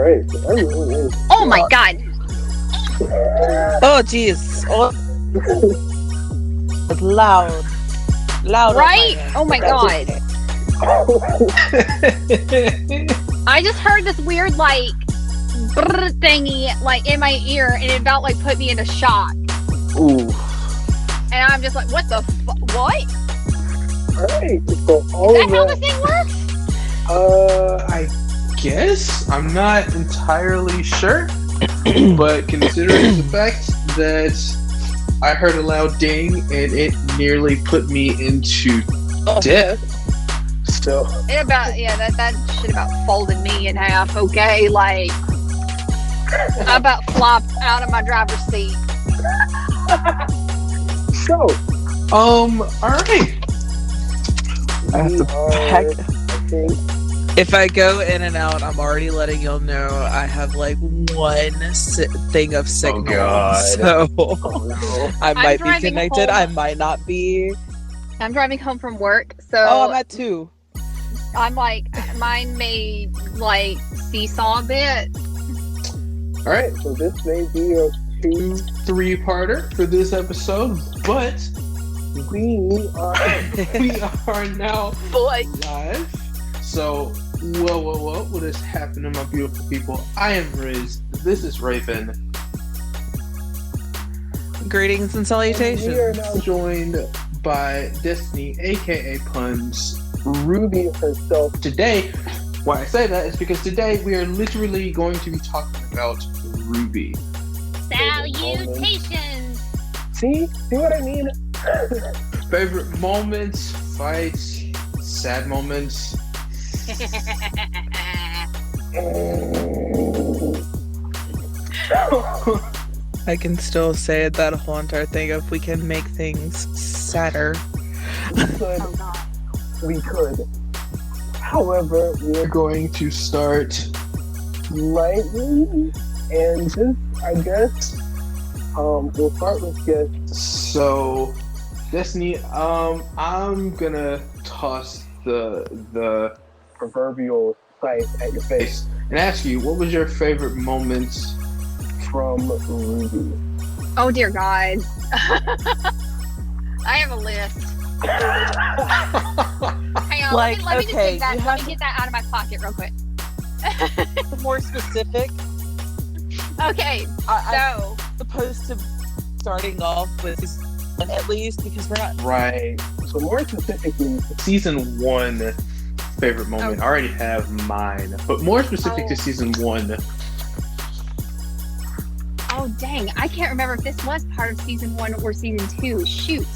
Alright, so I'm really Oh my god. Oh jeez. Oh, it's loud. Loud. Right? Oh my god. Okay. I just heard this weird like brrr thingy like in my ear, and it about like put me into shock. Ooh. And I'm just like, what the what? Alright, so all Is of that how that, this thing works? I guess I'm not entirely sure, but considering the fact that I heard a loud ding and it nearly put me into death. so It about that shit about folded me in half. Okay, like I about flopped out of my driver's seat. So, alright. I have to pack. I think, If I go in and out, I'm already letting y'all know I have like one thing of signal. God. So oh no. I might be driving connected. home. I might not be. I'm driving home from work, so Oh, I'm at 2. I'm like mine may like seesaw a bit. Alright, so this may be a 2-3-parter for this episode, but we we are now Boy. live. So, whoa, what is happening, my beautiful people? I am Riz. This is Raven. Greetings and we are salutations. now Joined by Destiny, aka Puns. Ruby herself. Today, why I say that is because today we are literally going to be talking about Ruby. Salutations. See what I mean? Favorite moments, fights, sad moments. I can still say that whole entire thing if we can make things sadder. Oh god. We could. However, we're Going to start. lightly and just, I guess, we'll start with guests. So, Destiny, I'm gonna toss the Proverbial sight at your face face and ask you, what was your favorite moment? from Ruby. Oh dear god. I have a list. Hang on, Like, let me just okay, take that. you Let have me get that out of my pocket real quick. More specific, Okay, I'm so supposed to starting off with at least because we're not. Right. So more specifically, Season 1 favorite moment. I already have mine, but more specific to season 1. oh dang, I can't remember if this was part of season 1 or season 2. Shoot.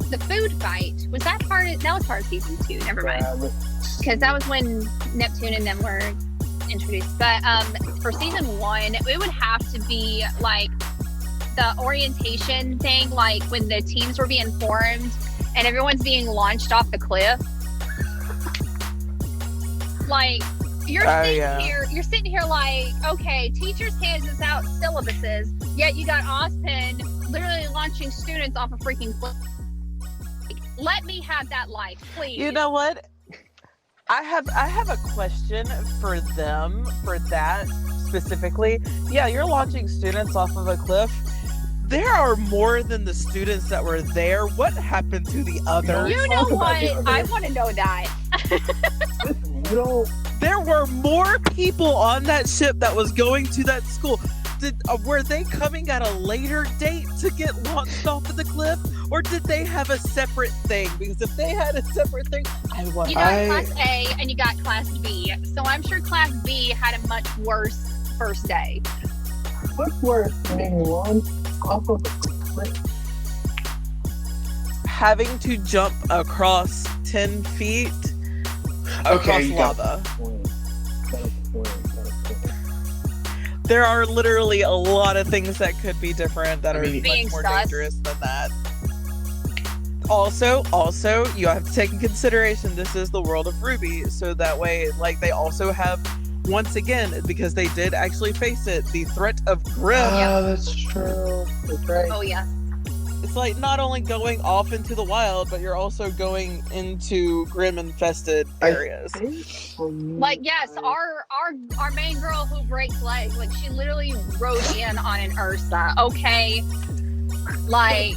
The food fight, was that part of, that was part of season 2, never mind. Because that was when Neptune and them were introduced. But for season 1, it would have to be like the orientation thing, like when the teams were being formed and everyone's being launched off the cliff. Like you're sitting here like, okay, teachers hands out syllabuses, yet you got Ozpin literally launching students off a freaking cliff. Let me have that life, please. You know what? I have a question for them for that specifically. Yeah, you're launching students off of a cliff. There are more than the students that were there. What happened to the others? You know what? I want to know that. There were more people on that ship that was going to that school. Were they coming at a later date to get launched off of the cliff, or did they have a separate thing? Because if they had a separate thing, You got Class A and you got Class B. So I'm sure Class B had a much worse first day. What's worse, being launched off of a cliff? having to jump across 10 feet Okay, across lava. There are literally a lot of things that could be different that are much more dangerous than that. Also, you have to take in consideration this is the world of RWBY, so that way, like, they also have, once again, because they did actually face it, the threat of Grimm. Oh, that's true. That's right. Oh, yeah. It's like not only going off into the wild, but you're also going into grim infested areas. Like, yes, our main girl who breaks legs, like she literally rode in on an Ursa. Okay, like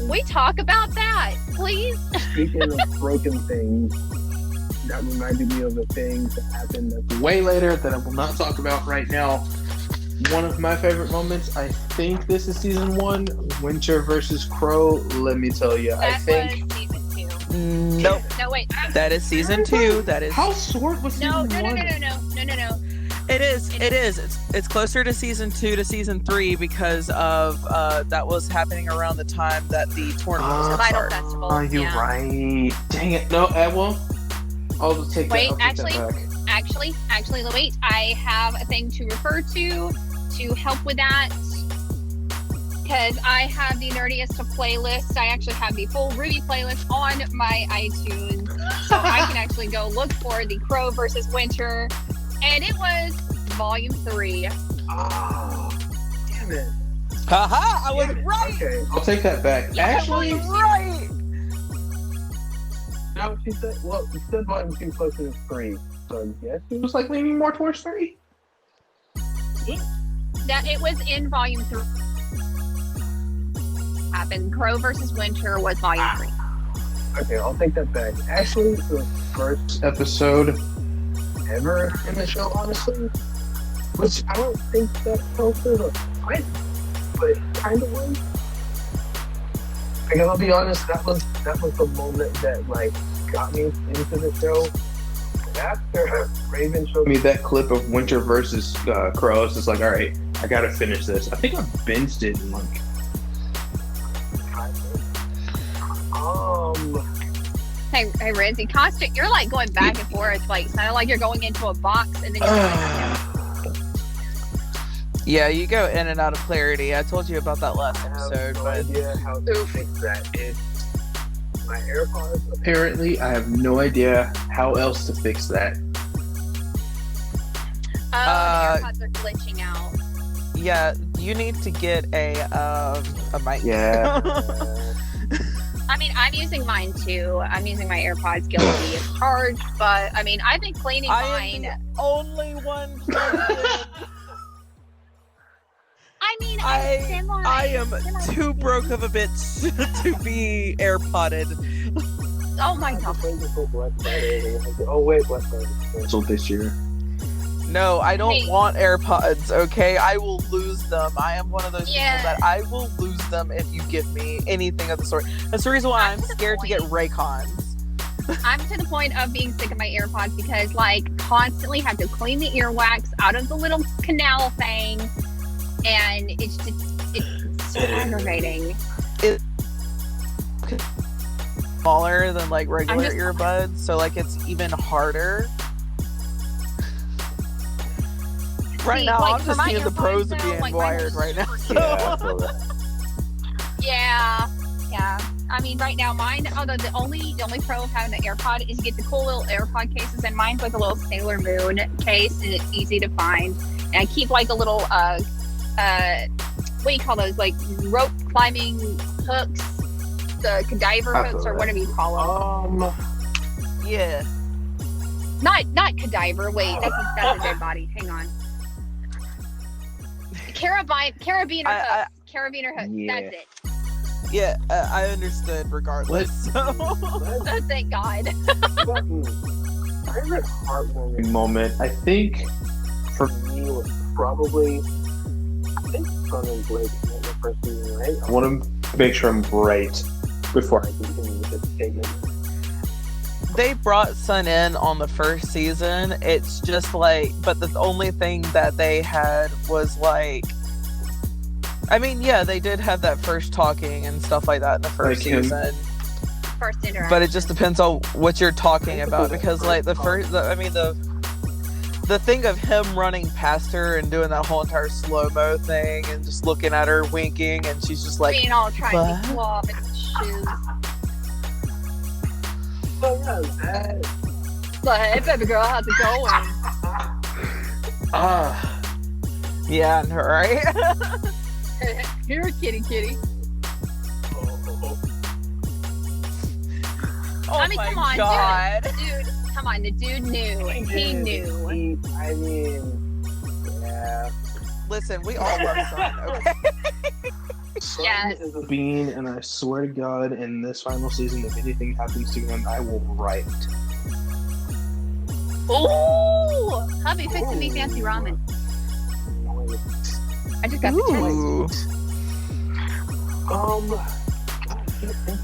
we talk about that, please. Speaking of broken things, that reminded me of the things that happened way later that I will not talk about right now. One of my favorite moments, I think this is season 1, Winter versus Crow. Let me tell you, I think was season 2. Nope. No, wait. That is season 2. That is how short was season 1? No. It is. It's closer to season 2 to season 3 because of that was happening around the time that the tournament was Vital started. Festival. Oh, you're right. Dang it. No, I won't. I'll just take Wait, that. I'll take that back. Actually, wait. I have a thing to refer to help with that. Because I have the nerdiest of playlists. I actually have the full RWBY playlist on my iTunes. So I can actually go look for the Crow versus Winter. And it was volume 3. Oh, damn it. Haha! I was right. Okay. I'll take that back. Actually, I was right. Now she said, well, you said volume 2 closer to 3. So yes, it was like leaning more towards 3. That it was in volume 3. Happened. Crow versus Winter was volume 3. Okay, I'll take that back. Actually, the first episode ever in the show, honestly, which I don't think that close to the fight, but it kind of was. Like, I'll be honest, that was the moment that like got me into the show. And after Raven showed me that clip of Winter versus Crow, it's just like, all right, I gotta finish this. I think I binged it in like 5 minutes. Hey, Rizzy, constant. You're like going back and forth. Like, it's kind of like you're going into a box and then you're Yeah, you go in and out of clarity. I told you about that last episode, no but idea how to fix that. It's my AirPods. Apparently, I have no idea how else to fix that. the AirPods are glitching out. yeah, you need to get a mic. Yeah. I mean, I'm using mine too. I'm using my AirPods guilty. It's charged, but I mean, I've been cleaning mine. I am the only one plugged in. I mean, I am too broke of a bitch to be AirPodded. Oh my god. Oh wait, Black Friday canceled this year. No, I don't Hey. want AirPods, okay? I will lose them. I am one of those Yeah. people that I will lose them if you give me anything of the sort. That's the reason why I'm to the scared to get point. Raycons. I'm to the point of being sick of my AirPods because, like, constantly have to clean the earwax out of the little canal thing, and it's so aggravating. Smaller than like regular just- earbuds, so like it's even harder. Right See, now, like, I'm for just my seeing the earbuds, pros of though, being like, mine are wired right now. super So. Yeah, I feel that. Yeah. I mean, right now, mine. Although the only pro of having the AirPod is you get the cool little AirPod cases, and mine's like a little Sailor Moon case, and it's easy to find. And I keep like a little what do you call those? Like rope climbing hooks, the cadaver I feel hooks, or that. whatever you call them. Yeah. Not cadaver. Wait, that's a dead body. Hang on. Carabiner hooks. Carabiner hooks. Yeah. That's it. Yeah, I understood regardless. So. Oh, thank God. Favorite heartwarming moment, I think, for me was probably, I think Sun and Blake in the first season, right? I want to make sure I'm right before I continue with this statement. They brought Sun in on the first season. It's just like, but the only thing that they had was like, I mean, yeah, they did have that first talking and stuff like that in the first Like him. season. First interaction. But it just depends on what you're talking about, because like the thing of him running past her and doing that whole entire slow-mo thing and just looking at her winking, and she's just like, being all trying what? to swab and shoes. Oh, yeah, that. But hey, baby girl, how's it going? yeah, right? Here, kitty. Oh I mean, my come on, God. dude. Come on, the dude knew. He knew. I mean, yeah. Listen, we all love Sun, okay? Son Yes. is a Bean, and I swear to God, in this final season, if anything happens to him, I will riot. Ooh! Hubby fixing me fancy ramen. I just got the Ooh. I can't think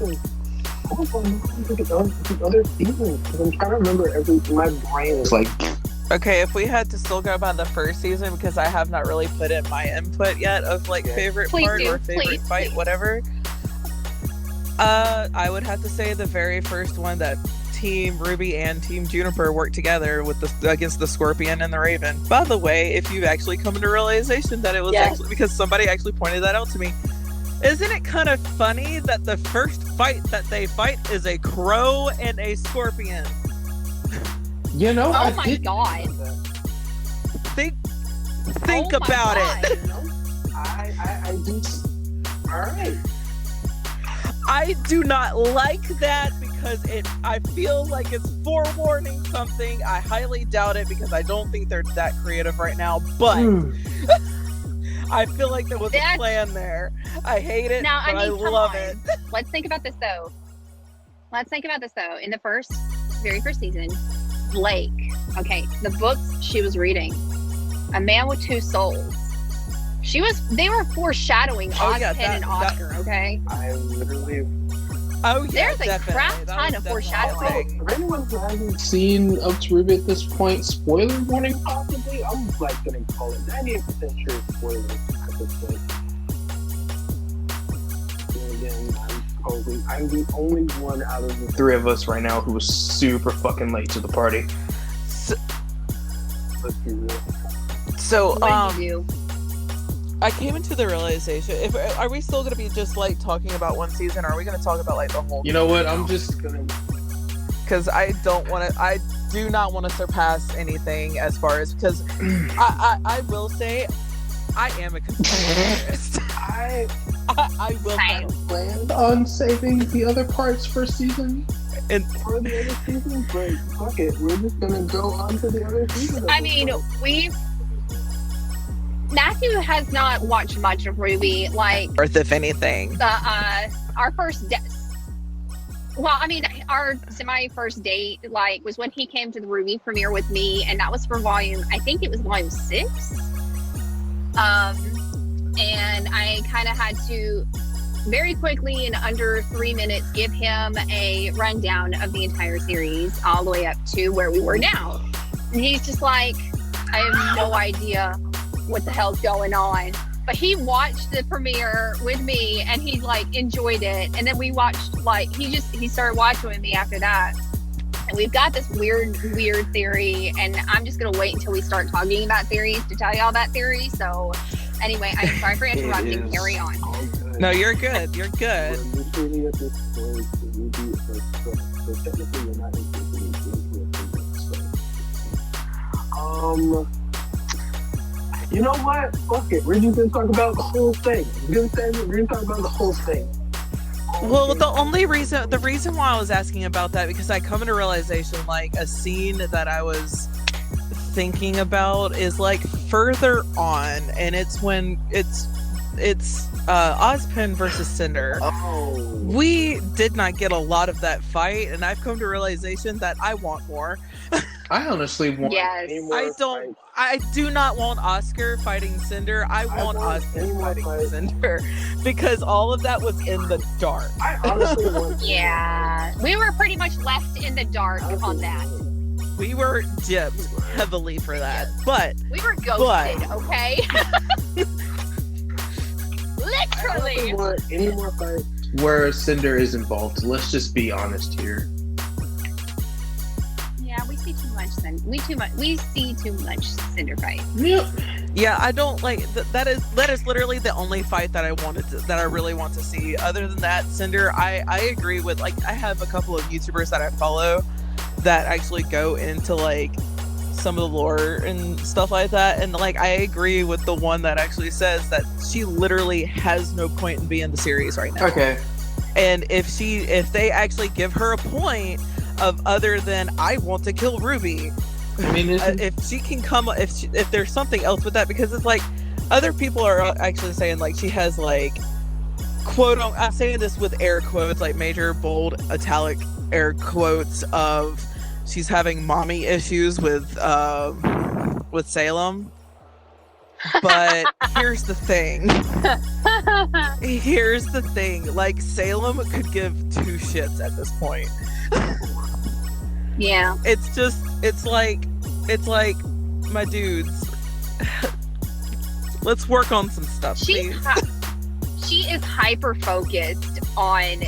of. Other seasons, because I'm trying to remember my brain is like. Okay, if we had to still go by the first season, because I have not really put in my input yet of like favorite Please part do, or favorite please, fight, please. whatever. I would have to say the very first one that Team Ruby and Team Juniper worked together with against the Scorpion and the Raven. By the way, if you've actually come to realization that it was actually because somebody actually pointed that out to me. Isn't it kind of funny that the first fight that they fight is a crow and a scorpion? You know, Oh my God. Think Oh my about God. it. I just. Alright. I do not like that because I feel like it's forewarning something. I highly doubt it because I don't think they're that creative right now, but I feel like there was a plan there. I hate it, Now, but I mean, come love on. it. Let's think about this though. In the very first season, Blake. Okay, the books she was reading, A Man with Two Souls. They were foreshadowing Ozpin and Oscar. Okay. I literally. Oh yeah, There's a definitely. crap That ton was of definitely foreshadowing. If anyone who hasn't seen Up to Ruby at this point, spoiler warning possibly, I'm like gonna call it 98% sure spoilers at this point. And again, I'm the only one out of the three of us right now who was super fucking late to the party. Let's be real. So, What do you do? I came into the realization. Are we still gonna be just like talking about one season, or are we gonna talk about like the whole? You know what? I'm just gonna. Because I do not want to surpass anything as far as because I will say I am a conspiracy theorist. I will Same. Planned on saving the other parts for season. and For the other seasons, but fuck it, we're just gonna go on to the other seasons. I mean, Matthew has not watched much of Ruby. Like Earth, if anything. our first our semi-first date was when he came to the Ruby premiere with me, and that was for volume 6. And I kind of had to very quickly, in under 3 minutes, give him a rundown of the entire series all the way up to where we were now. And he's just like, I have no idea what the hell's going on. But he watched the premiere with me, and he enjoyed it. And then we watched he started watching with me after that. And we've got this weird theory, and I'm just gonna wait until we start talking about theories to tell y'all that theory. So anyway, I'm sorry for interrupting. Carry on. No, you're good. You're good. We're literally at this point, so technically you're not interested in so. You know what? Fuck it. We're just gonna talk about the whole thing. We're gonna talk about the whole thing. Well, the reason why I was asking about that, because I come into realization a scene that I was thinking about is further on, and it's when it's Ozpin versus Cinder. Oh. We did not get a lot of that fight, and I've come to realization that I want more. I honestly want. Yes. I do not want Oscar fighting Cinder. I want Ozpin fighting Cinder, because all of that was in the dark. I honestly want. Yeah, we were pretty much left in the dark on that. We were gypped heavily for that, but We were ghosted, okay? Literally. I don't want any more fights. Where Cinder is involved. Let's just be honest here. Yeah, we see too much. We see too much Cinder fight. Yep. yeah, I don't like that is literally the only fight that I really want to see. Other than that, Cinder, I agree with I have a couple of YouTubers that I follow that actually go into some of the lore and stuff like that, and I agree with the one that actually says that she literally has no point in being in the series right now. Okay. And if they actually give her a point of other than I want to kill Ruby, I mean, if she can come, if there's something else with that, because it's like other people are actually saying like she has like quote, I'm saying this with air quotes, like major bold italic air quotes of she's having mommy issues with Salem. But here's the thing. Like, Salem could give two shits at this point. Yeah. It's like, my dudes, let's work on some stuff, please. She is hyper focused on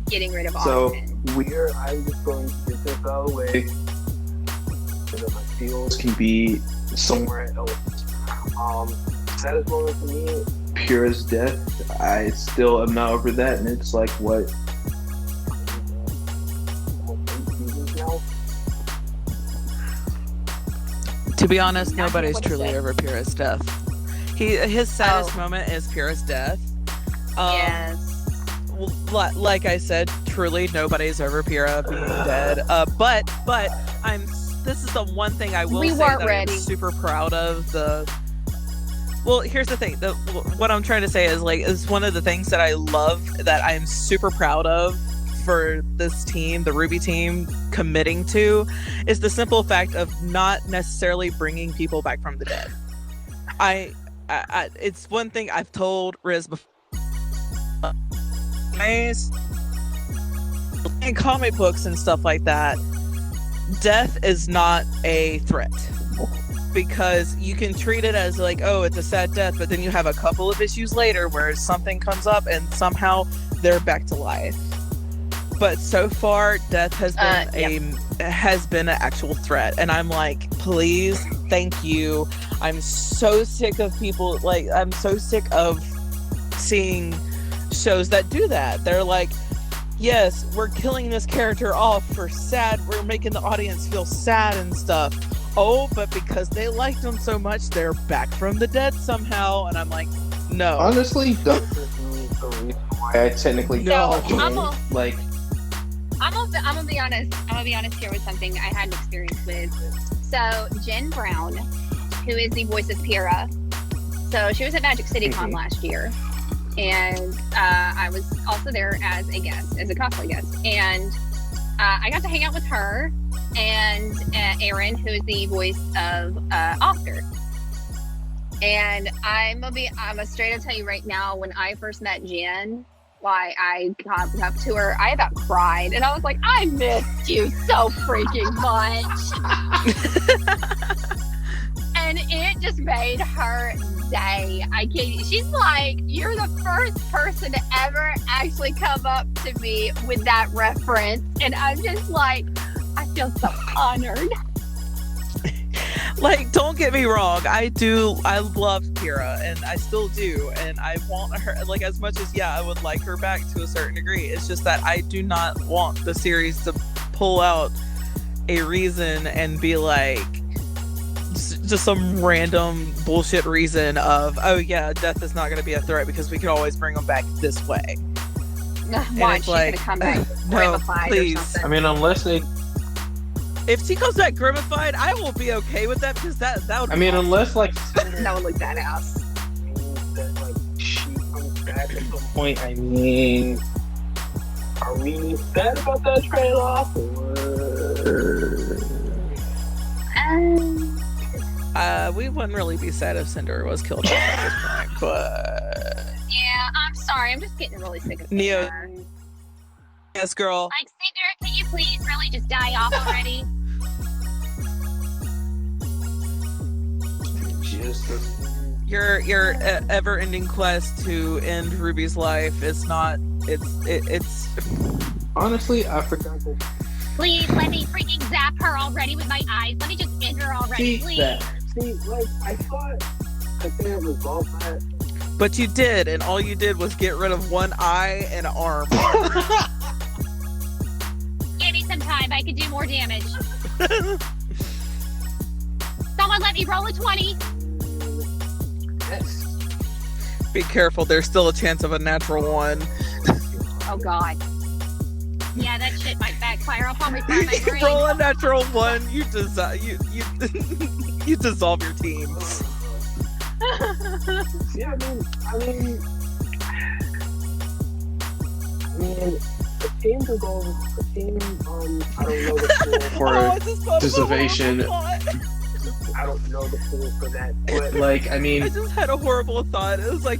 getting rid of Austin. So I'm just going to get this out of the way so that my feels can be somewhere else. Saddest moment for me, Pura's death. I still am not over that, and it's like what, almost 8 seasons now. To be honest, nobody's truly over Pura's death. His saddest moment is Pura's death. Yes. Like I said, truly nobody's over Pura being dead. But this is the one thing I will say that I'm super proud of. Well, here's the thing. What I'm trying to say is like is one of the things that I love that I'm super proud of for this team, the RWBY team, committing to, is the simple fact of not necessarily bringing people back from the dead. It's one thing I've told Riz before. In comic books and stuff like that, death is not a threat, because you can treat it as like, oh, it's a sad death, but then you have a couple of issues later where something comes up and somehow they're back to life. But so far, death has been an actual threat, and I'm like, please, thank you. I'm so sick of people, like, I'm so sick of seeing shows that do that. They're like, yes, we're killing this character off for sad, we're making the audience feel sad and stuff. Oh, but because they liked them so much, they're back from the dead somehow. And I'm like, no. Honestly, that's the reason why I technically I'm gonna be honest. I'm gonna be honest here with something I had an experience with. So Jen Brown, who is the voice of Pyrrha, so she was at Magic City Con last year, and I was also there as a guest, as a cosplay guest, and I got to hang out with her and Aaron, who is the voice of Oscar. And I'm gonna straight up tell you right now, when I first met Jen, why I got up to her, I about cried, and I was like, I missed you so freaking much. And it just made her day. I can't. She's like, you're the first person to ever actually come up to me with that reference, and I'm just like, I feel so honored. Like, don't get me wrong, I love Pyrrha, and I still do, and I want her, like, as much as, I would like her back to a certain degree. It's just that I do not want the series to pull out a reason and be like, just some random bullshit reason of, oh yeah, death is not going to be a threat because we can always bring them back this way. Why, she's like, gonna come back no, please. Or something. I mean, unless they... If she comes back grimified, I will be okay with that, because that would. I mean, awesome. Unless like that would look badass. That like she comes back at some point. I mean, are we sad about that trail off? We wouldn't really be sad if Cinder was killed off at this point, but. Yeah, I'm sorry. I'm just getting really sick of Neo. Cinder. Yes, girl. Like, Cinder, can you please really just die off already? Your ever-ending quest to end Ruby's life is not. It's. Honestly, I forgot that. Please let me freaking zap her already with my eyes. Let me just end her already, please. Like, I thought that they had resolved that. But you did, and all you did was get rid of one eye and an arm. Give me some time. I could do more damage. Someone let me roll a 20. Yes. Be careful. There's still a chance of a natural one. Oh God. Yeah, that shit might backfire. I'll probably fry my brain. Roll a natural 1. You you dissolve your team. Yeah, I mean, the team to go, the team, I don't know the For I just thought of a dissipation. horrible thought. I don't know the pool for that, but Like, I mean, I just had a horrible thought. It was like,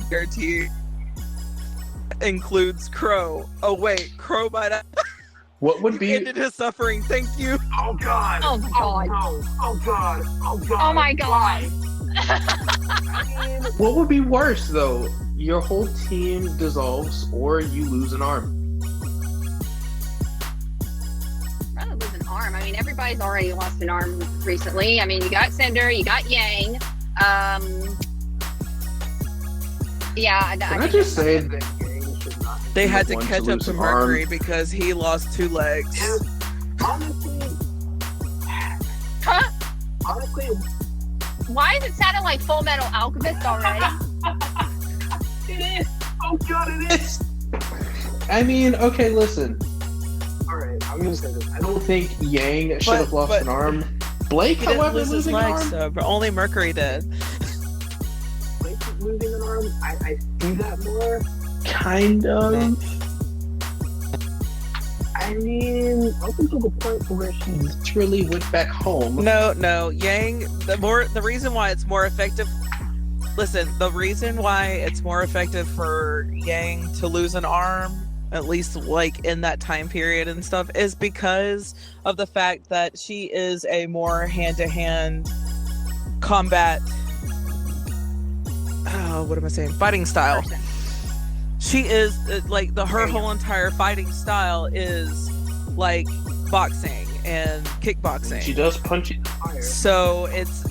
guarantee includes Crow. Oh wait, Crow might have what would be ended his suffering. Thank you. oh God, Oh my God. no, oh God, oh God, Oh my God. I mean, what would be worse though? Your whole team dissolves, or you lose an arm. Rather lose an arm. I mean, everybody's already lost an arm recently. I mean, you got Cinder, you got Yang. Yeah. Can I just say that game should not be They had to One to catch up lose to an arm. Mercury because he lost 2 legs. honestly, Huh? honestly, Why is it sounding like Full Metal Alchemist already? it is. Oh God, it is. I mean, okay, listen. All right, I'm gonna say this. I don't think Yang should have lost but- an arm. Blake, He didn't however, lose his losing an legs, arm. so, but only Mercury did. Blake losing an arm, I see that more. Kind of. I mean, up until the point where she Literally went back home. No, Yang. The reason why it's more effective. Listen, the reason why it's more effective for Yang to lose an arm, at least like in that time period and stuff, is because of the fact that she is a more hand-to-hand combat. What am I saying? Fighting style. Person. She is like her whole entire fighting style is like boxing and kickboxing. She does punch it. fire. So it's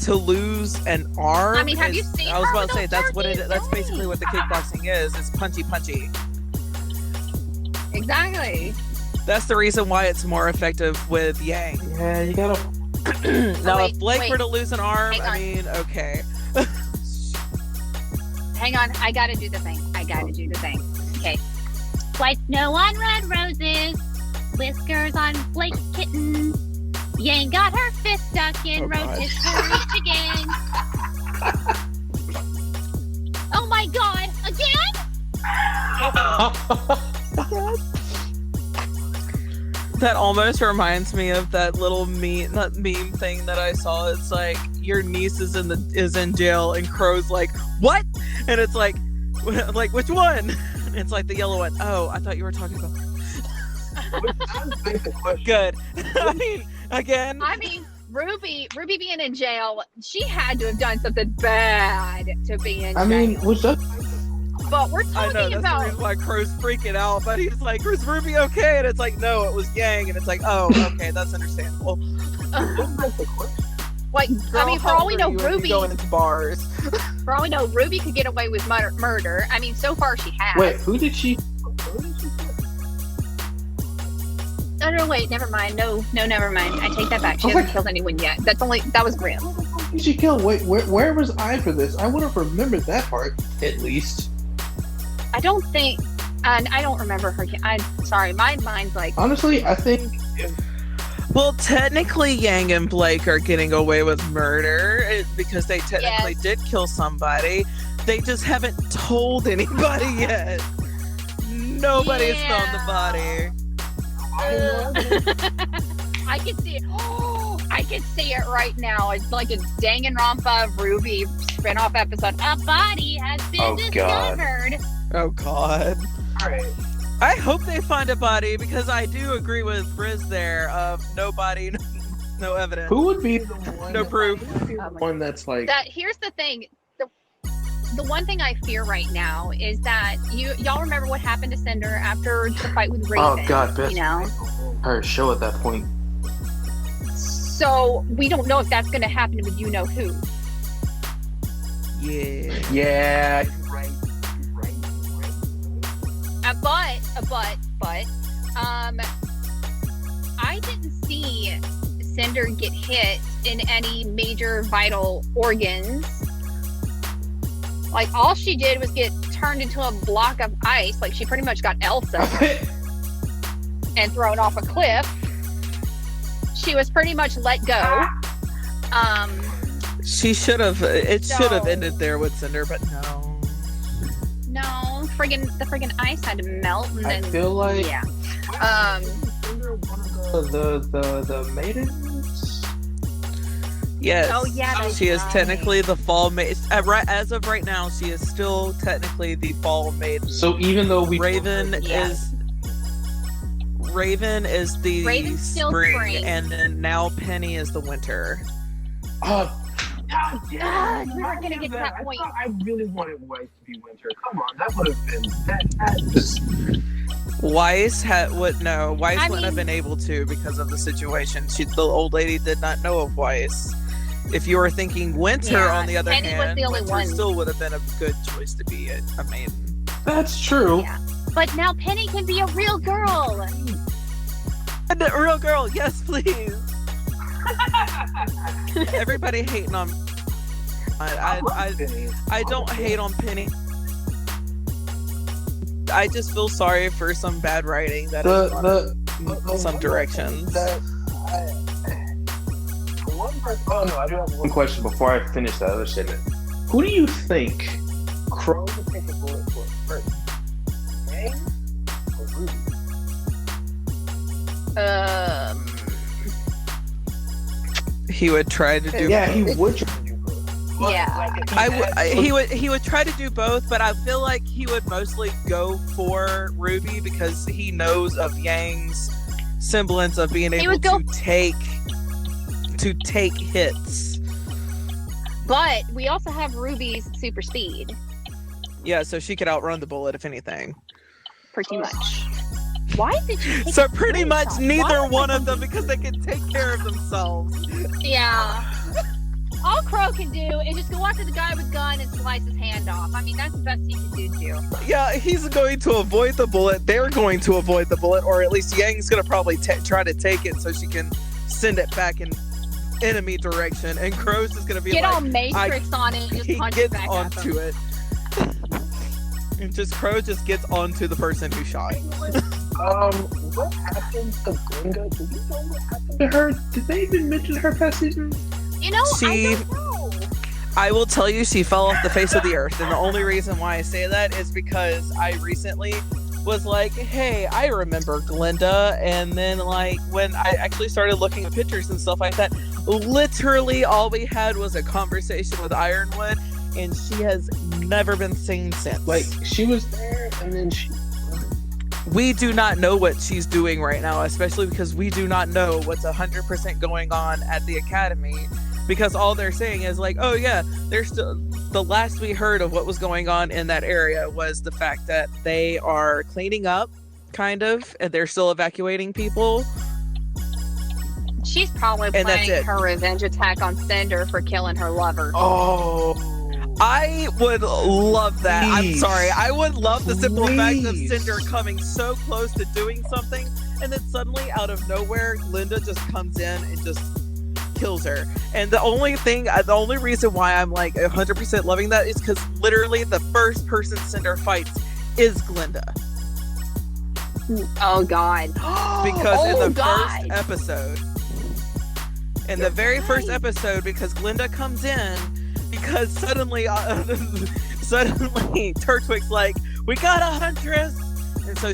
to lose an arm. I mean, have you seen I was her about to say with that's those what it. turkeys? That's basically what the kickboxing is. It's punchy. Exactly. That's the reason why it's more effective with Yang. Yeah, you gotta. Now, wait, if Blake wait. were to lose an arm, Hang I on. mean, okay. Hang on, I gotta do the thing. Okay. White snow on red roses, whiskers on Blake's kitten. Yang got her fist stuck in Oh, God. rotisserie chicken. Oh my God! Again? That almost reminds me of that little meme thing that I saw. It's like your niece is in jail, and Crow's like, "What?" And it's like which one? And it's like the yellow one. Oh, I thought you were talking about. Which does beg the question. Good. I mean, again. I mean, Ruby being in jail, she had to have done something bad to be in jail. I mean, which does. but we're I know talking that's the about reason why Crow's freaking out. But he's like, "Was Ruby okay?" And it's like, "No, it was Yang." And it's like, "Oh, okay, that's understandable." Does beg the question. like Girl, I mean, for how all we old know, are you when you Ruby. going into bars. For all we know, Ruby could get away with murder. I mean, so far she has. Wait, who did she? No, wait, never mind. No, never mind. I take that back. She Oh hasn't my- killed anyone yet. That was Grim. Who did she kill? Wait, where was I for this? I would have remembered that part at least. I don't think, and I don't remember her. I'm sorry, my mind's like, Honestly, I think Well, technically, Yang and Blake are getting away with murder because they technically Yes. did kill somebody. They just haven't told anybody yet. Nobody's found the body. I can see it. Oh, I can see it right now. It's like a Danganronpa Ruby spin-off episode. A body has been Oh, God. discovered. Oh, God. All right. I hope they find a body because I do agree with Riz there of no body, no evidence. who would be the one? No proof. Who would be the One that's like. That here's the thing. The one thing I fear right now is that y'all remember what happened to Cinder after the fight with Raven. Oh God, Beth. You know, Her show at that point. so we don't know if that's going to happen with you know who. Yeah. Yeah. You're right. But I didn't see Cinder get hit in any major vital organs. Like all she did was get turned into a block of ice. Like, she pretty much got Elsa and thrown off a cliff. She was pretty much let go. She should have. It should have ended there with Cinder, but no. No, the friggin' ice had to melt, and then I feel like yeah. Cinder one of the maidens. Yes. Oh, yeah, She is right. technically the fall maiden. As of right now, she is still technically the fall maiden. So even though Raven Yeah. is the Raven's still spring. and then now Penny is the winter. God, we weren't gonna get to that point. I really wanted Weiss to be winter. Come on, that would have been that just. Weiss I wouldn't have mean- been able to because of the situation. The old lady did not know of Weiss. If you were thinking winter, Yeah, on the other Penny was hand, the only winter one. still would have been a good choice to be a maiden. That's true. Yeah. But now Penny can be a real girl. And a real girl, yes, please. Everybody hating on. I don't hate on Penny. I just feel sorry for some bad writing that is on some directions. Oh no, I do have one question before I finish that other statement. Who do you think Crow would take a bullet for first? Yang or Ruby? He would try to do. Yeah, both. he would try to do both. But, Yeah. He would try to do both, but I feel like he would mostly go for Ruby because he knows of Yang's semblance of being able would go- to take hits. But we also have Ruby's super speed, Yeah, so she could outrun the bullet if anything. pretty much. Why did you? Take So a pretty much screenshot? neither Why one would of them because they can take care of themselves. Yeah. All Crow can do is just go after the guy with gun and slice his hand off. I mean, that's the best he can do too. Yeah, he's going to avoid the bullet. They're going to avoid the bullet, or at least Yang's going to probably try to take it so she can send it back in enemy direction. And Crow's just going to be Get like, all Matrix on it and just he punch it gets back at onto them. it. And just Crow just gets onto the person who shot. What happened to Glinda? Do you know what happened to her? Did they even mention her past season? You know, She- I don't know. I will tell you, she fell off the face of the earth. And the only reason why I say that is because I recently was like, hey, I remember Glinda. And then, like, when I actually started looking at pictures and stuff like that, literally all we had was a conversation with Ironwood. And she has never been seen since. Like, she was there and then she. We do not know what she's doing right now, especially because we do not know what's 100% going on at the academy. Because all they're saying is like, oh yeah, there's still the last we heard of what was going on in that area was the fact that they are cleaning up, kind of, and they're still evacuating people. She's probably And that's planning it. her revenge attack on Cinder for killing her lover. Oh. I would love that. I'm Please. sorry. I would love the simple fact of Please. Cinder coming so close to doing something, and then suddenly, out of nowhere, Glinda just comes in and just kills her. And the only reason why I'm like 100% loving that is because literally the first person Cinder fights is Glinda. Oh God. Because in Oh, the God. first episode, in the very first episode, because Glinda comes in, because suddenly Turtwig's like, we got a huntress, and so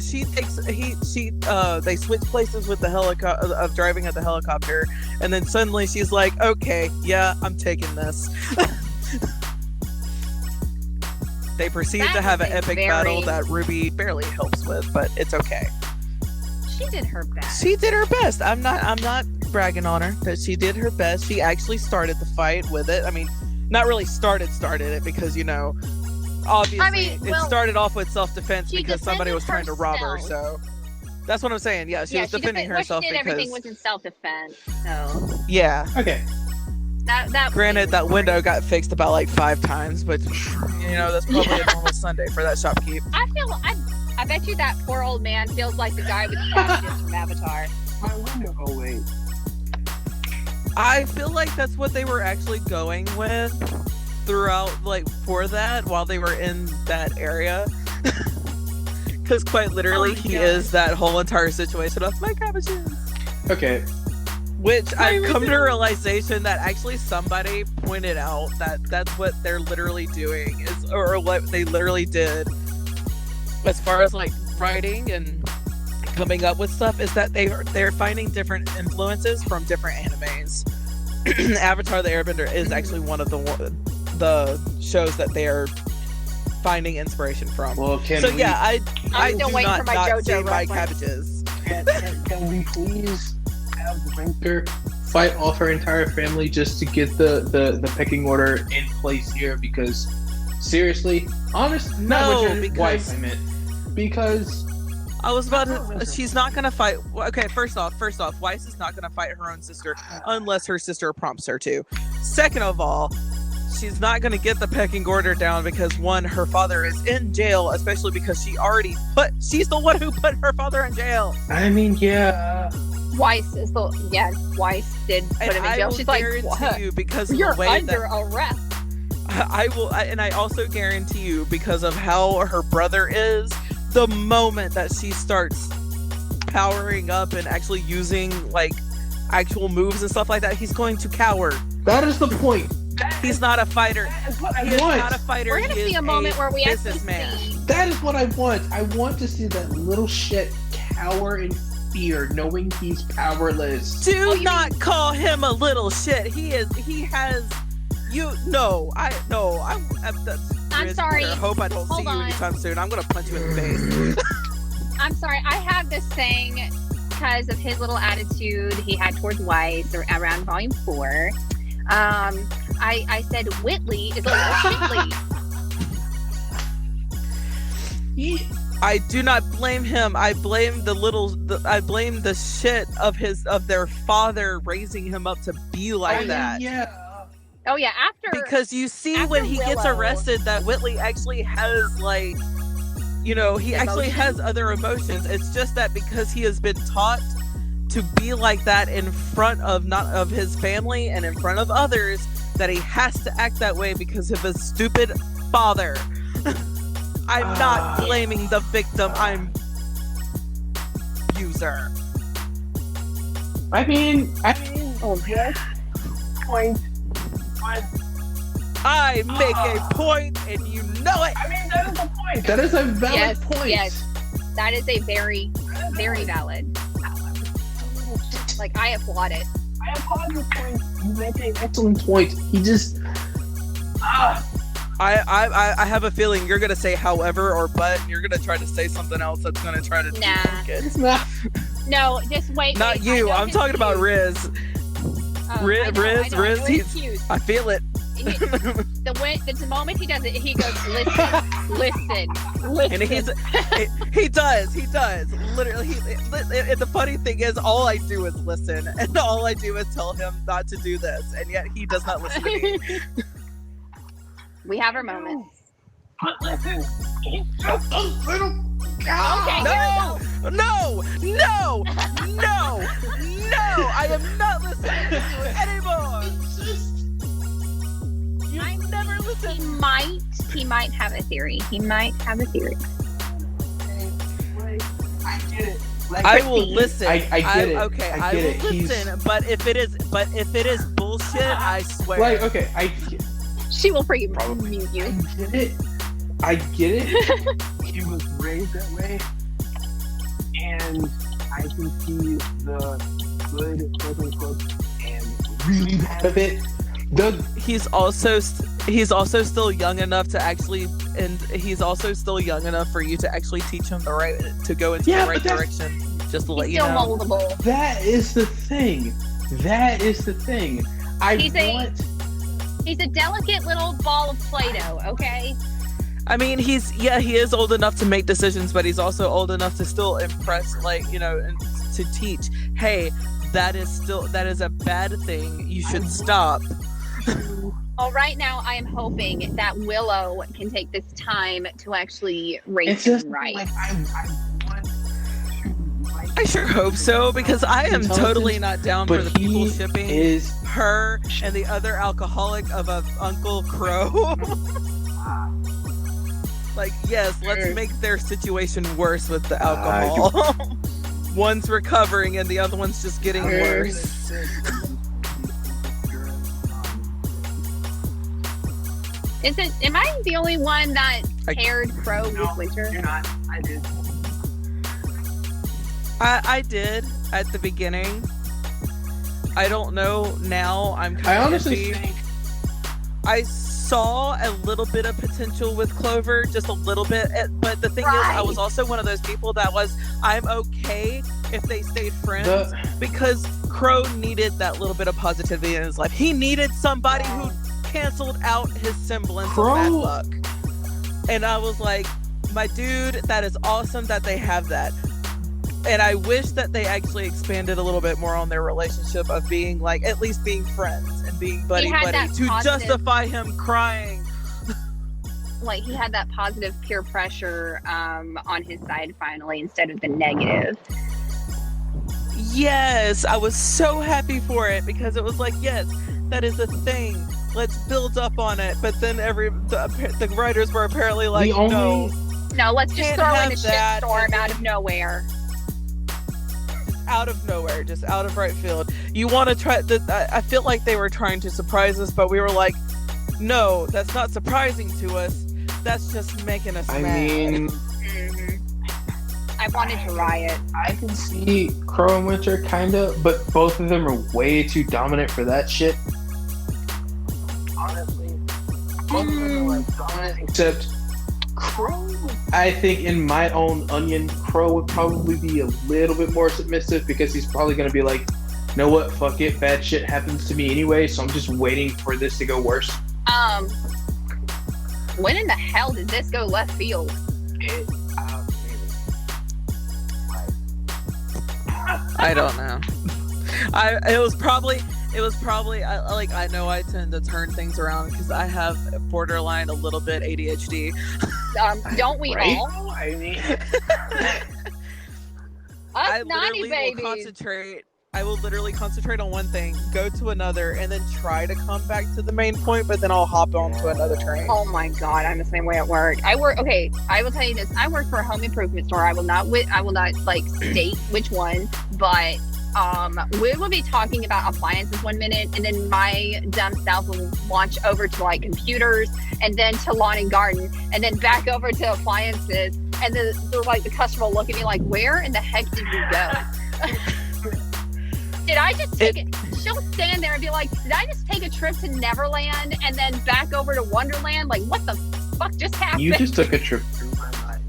they switch places with the helicopter of driving at the helicopter, and then suddenly she's like, okay, yeah, I'm taking this. They proceed That to have was an a epic very- battle that Ruby barely helps with, but it's okay. She did her best. She did her best. I'm not bragging on her, that she did her best. She actually started the fight with it. I mean, not really started it because, you know, obviously I mean, it well, started off with self-defense she because somebody was trying defended to rob her. herself. So that's what I'm saying. Yeah, she was defending herself What she did, because everything was in self-defense. So yeah. Okay. that. Granted, that window got fixed about like 5 times, but you know that's probably Yeah. a normal Sunday for that shopkeep. I bet you that poor old man feels like the guy with the cabbages from Avatar. My window. Oh wait. I feel like that's what they were actually going with. throughout, like, for that, while they were in that area. Because quite literally, he is that whole entire situation of my cabbages. Okay. Which I've come to a realization that actually somebody pointed out that that's what they're literally doing, or what they literally did as far as like writing and coming up with stuff, is that they're finding different influences from different animes. Avatar: The Airbender is actually one of the shows that they are finding inspiration from. Well, I still do waiting not for my not JoJo see my reference. cabbages. Can we please have Winter fight off her entire family just to get the pecking order in place here? Because seriously, not Winter's wife, I meant. Because I was about to. She's not gonna fight. Okay, first off, Weiss is not gonna fight her own sister unless her sister prompts her to. Second of all, she's not gonna get the pecking order down because one, her father is in jail, especially because she's the one who put her father in jail. I mean, yeah. Weiss did put him in jail. She's like, what? You because of You're the way under arrest. I also guarantee you, because of how her brother is, the moment that she starts powering up and actually using like actual moves and stuff like that, he's going to cower. That is the point. He's not a fighter. That is what I He is want. not a fighter. We're gonna He see is a moment where we actually businessman. see. That is what I want. I want to see that little shit cower in fear, knowing he's powerless. Do not call him a little shit. He has. You no. I'm sorry. I hope I don't Hold see you on. anytime soon. I'm gonna punch you in the face. I'm sorry. I have this saying because of his little attitude he had towards Weiss around Volume 4. I said Whitley is a little shitly. I do not blame him. I blame the shit of their father raising him up to be like that. Yeah. Oh yeah, Because you see after when he gets Willow- arrested that Whitley actually has like, he actually has other emotions. It's just that because he has been taught to be like that in front of not of his family and in front of others, that he has to act that way because of his stupid father. I'm not blaming the victim. I'm abuser. I mean, Oh, yes. Point. But, I make a point, and you know it. I mean, that is the point. that is a valid Yes, point. yes. That is a very, very valid. Like, I applaud it. I applaud your point. You make an excellent point. He just. I have a feeling you're gonna say however or but, and you're gonna try to say something else that's gonna try to Nah. debunk it. It's not. No, just wait. Not wait, you. I know I'm his talking about cues. Riz. I know Riz, his cues. I feel it. The moment he does it, he goes, listen. And he does. Literally, and the funny thing is, all I do is listen, and all I do is tell him not to do this, and yet he does not listen to me. We have our moments. But listen, he's Just a little. Okay, No! I am not listening to you anymore. You never listen. He might have a theory. I get it. Like, I will listen. I get it. Okay, I I get will it. listen. But if it is bullshit, I swear. Like, okay, She will freaking mute I you. get it. I get it. He was raised that way, and I can see the good, quote unquote, and really bad of it. He's also still young enough to actually, and he's also still young enough for you to actually teach him to go into the right direction. Just to let He's you still know. moldable. That is the thing. He's a delicate little ball of Play-Doh, okay? I mean, he is old enough to make decisions, but he's also old enough to still impress, and to teach. Hey, that is a bad thing. You should stop. Well, right now, I am hoping that Willow can take this time to actually raise It's just him right. like I want to I sure hope so, because I am totally not down for the people he shipping is her and the other alcoholic of a Uncle Crow. Like, yes, let's make their situation worse with the alcohol. One's recovering and the other one's just getting worse. Am I the only one that paired Crow with Winter? You're not. I did. I did at the beginning. I don't know now. I'm kind of I honestly iffy. think I saw a little bit of potential with Clover, just a little bit. But the thing is, I was also one of those people that was, I'm okay if they stayed friends, because Crow needed that little bit of positivity in his life. He needed somebody who canceled out his semblance of bad luck. And I was like, my dude, that is awesome that they have that. And I wish that they actually expanded a little bit more on their relationship of being like, at least being friends and being buddy-buddy to justify him crying. Like, he had that positive peer pressure on his side finally, instead of the negative. Yes, I was so happy for it, because it was like, yes, that is a thing. Let's build up on it. But then the writers were apparently like, no, let's just throw in a shitstorm out of nowhere. Out of nowhere, just out of right field. You want to try I feel like they were trying to surprise us, but we were like, no, that's not surprising to us. That's just making us mad. mean, I wanted to riot. I can see Crow and Winter kinda, but both of them are way too dominant for that shit. Honestly, both of them are like dominant, Except Crow, I think in my own onion, Crow would probably be a little bit more submissive, because he's probably going to be like, you know what, fuck it, bad shit happens to me anyway, so I'm just waiting for this to go worse. When in the hell did this go left field? I don't know. It was probably I know I tend to turn things around because I have borderline a little bit ADHD. Don't we all? I mean, Us naughty babies. I will literally concentrate on one thing, go to another, and then try to come back to the main point, but then I'll hop onto another train. Oh my god, I'm the same way at work. I will tell you this. I work for a home improvement store. I will not like state which one, but we will be talking about appliances one minute, and then my dumb self will launch over to like computers, and then to lawn and garden, and then back over to appliances, and then like the customer will look at me like, where in the heck did you go? Did I just take it? She'll stand there and be like, did I just take a trip to Neverland and then back over to Wonderland? Like, what the fuck just happened? You just took a trip through my mind.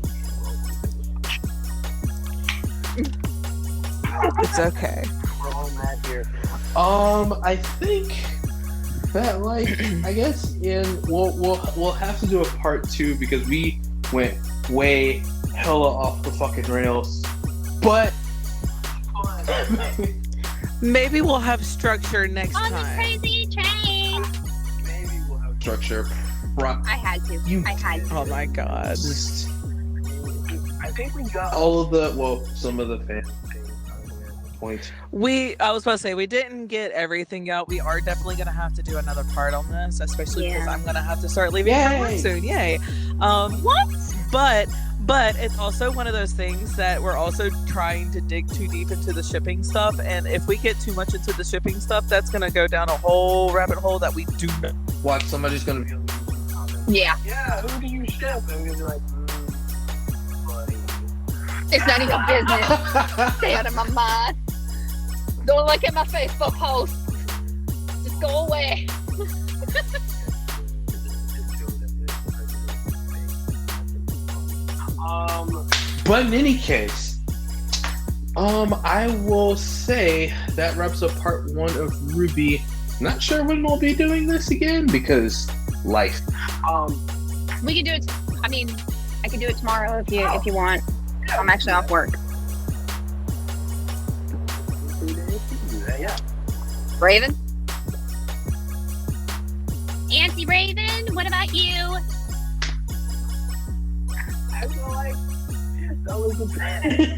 It's okay. we're all mad here. I think that, like, I guess we'll have to do a part 2, because we went way hella off the fucking rails. But maybe we'll have structure next On time. the crazy train. Maybe we'll have structure. I had to. Oh my god. Just I think we got all of some of the fan points. I was about to say, we didn't get everything out. We are definitely going to have to do another part on this, especially because I'm going to have to start leaving for work soon. Yay. What? But it's also one of those things that we're also trying to dig too deep into the shipping stuff. And if we get too much into the shipping stuff, that's going to go down a whole rabbit hole that we do not. Watch, somebody's going to be... Yeah. Yeah, who do you ship? I'm going to be like, buddy. It's none of your business. Stay out of my mind. Don't look at my Facebook post. Just go away. But in any case, I will say that wraps up part 1 of RWBY. Not sure when we'll be doing this again, because life. We can do it. I mean, I can do it tomorrow if you want. I'm actually off work. Yeah. Raven? Auntie Raven, what about you? I feel like that was a plan.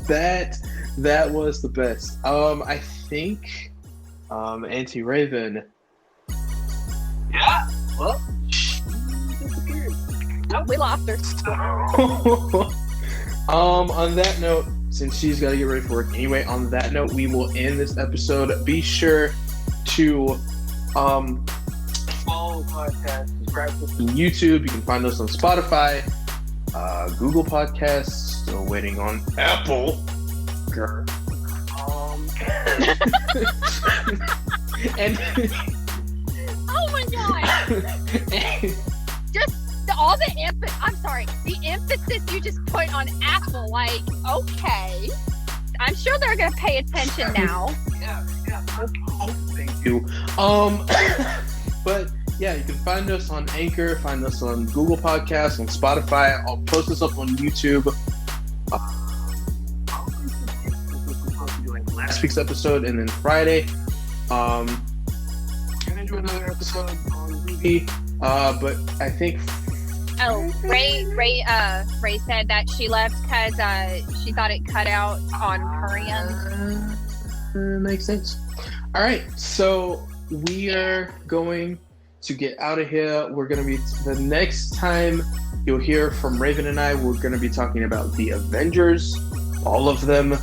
That was the best. I think, Auntie Raven. Yeah. Well, she disappeared. Oh, we lost her. On that note, since she's got to get ready for work anyway, on that note, we will end this episode. Be sure to follow the podcast, subscribe to us on YouTube. You can find us on Spotify, Google Podcasts. Still waiting on Apple. And Oh my god! Just all the the emphasis you just put on Apple. Like, okay, I'm sure they're gonna pay attention now. Yeah. Thank you. But yeah, you can find us on Anchor, find us on Google Podcasts, on Spotify. I'll post this up on YouTube. Last week's episode, and then Friday. Gonna do another episode on RWBY. But I think. Oh, Ray said that she left because she thought it cut out on her end. Makes sense. All right, so we are going to get out of here. We're gonna be the next time you'll hear from Raven and I. We're gonna be talking about the Avengers, all of them.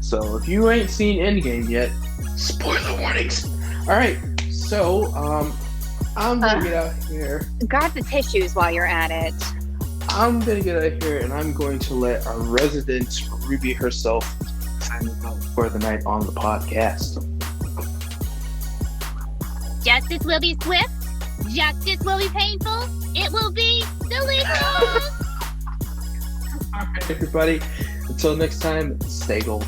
So if you ain't seen Endgame yet, spoiler warnings. All right, so I'm gonna get out here. Grab the tissues while you're at it. I'm gonna get out here, and I'm going to let our resident RWBY herself sign us out for the night on the podcast. Justice will be swift. Justice will be painful. It will be delicious. All right, everybody. Until next time, stay gold.